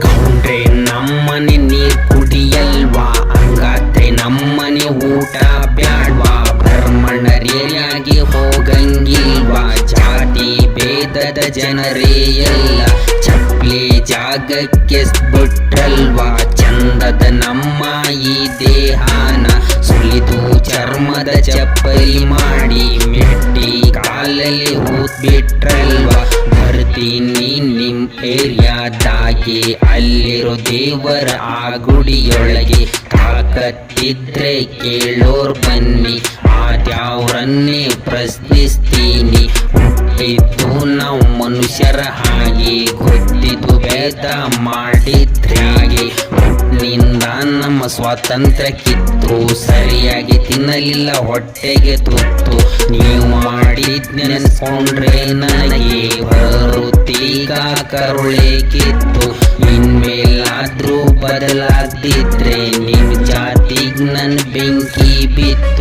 ಗೌಂಡ್ರೆ ನಮ್ಮನೆ ನೀರ್ ಕುಡಿಯಲ್ವಾ, ಹಂಗಾದ್ರೆ ನಮ್ಮನೆ ಊಟ ಬ್ಯಾಡ್ವಾ, ಬ್ರಾಹ್ಮಣರೇರಿಯಾಗಿ ಹೋಗಂಗಿಲ್ವಾ, ಜಾತಿ ಭೇದದ ಜನರೇ ಎಲ್ಲ ಚಪ್ಲಿ ಜಾಗಕ್ಕೆ ಬಿಟ್ರಲ್ವಾ, ಚಂದದ ನಮ್ಮ ಈ ದೇಹಾನ ಸುಲಿದು ಚರ್ಮದ ಚಪ್ಪಲಿ ಮಾಡಿ ಮೆಟ್ಟಿ ಕಾಲಲ್ಲಿ ಹೂತ್ ಬಿಟ್ರಲ್ವಾ. ಬರ್ತೀನಿ ನಿಮ್ ಏರಿಯಾದಾಗೆ ಅಲ್ಲಿರೋ ದೇವರ ಆ ಗುಡಿಯೊಳಗೆ, ತಾಕತ್ತಿದ್ರೆ ಕೇಳೋರ್ ಬನ್ನಿ ಆದ್ಯಾವ್ರನ್ನೇ ಪ್ರಶ್ನಿಸ್ತೀನಿ. ಹುಟ್ಟಿದ್ದು ನಾವು ಮನುಷ್ಯರ ಹಾಗೆ, ಗೊತ್ತಿದ್ದು ಭೇದ ಮಾಡಿದ್ರಾಗೆ, ಹುಟ್ಟಿನಿಂದ ನಮ್ಮ ಸ್ವಾತಂತ್ರ್ಯ ಕಿತ್ತು, ಸರಿಯಾಗಿ ತಿನ್ನಲಿಲ್ಲ ಹೊಟ್ಟೆಗೆ ತುತ್ತು. ನೀವು ಮಾಡಿದ್ ನೆನೆಸ್ಕೊಂಡ್ರೆ ನನಗೆ ಬರುತ್ತೀಗ ಕರುಳೆ ಕಿತ್ತು. ಇನ್ಮೇಲಾದ್ರೂ ಬದಲಾಗ್ದಿದ್ರೆ ನಿಮ್ ಜಾತಿಗ್ ನನ್ ಬೆಂಕಿ ಬಿತ್ತು.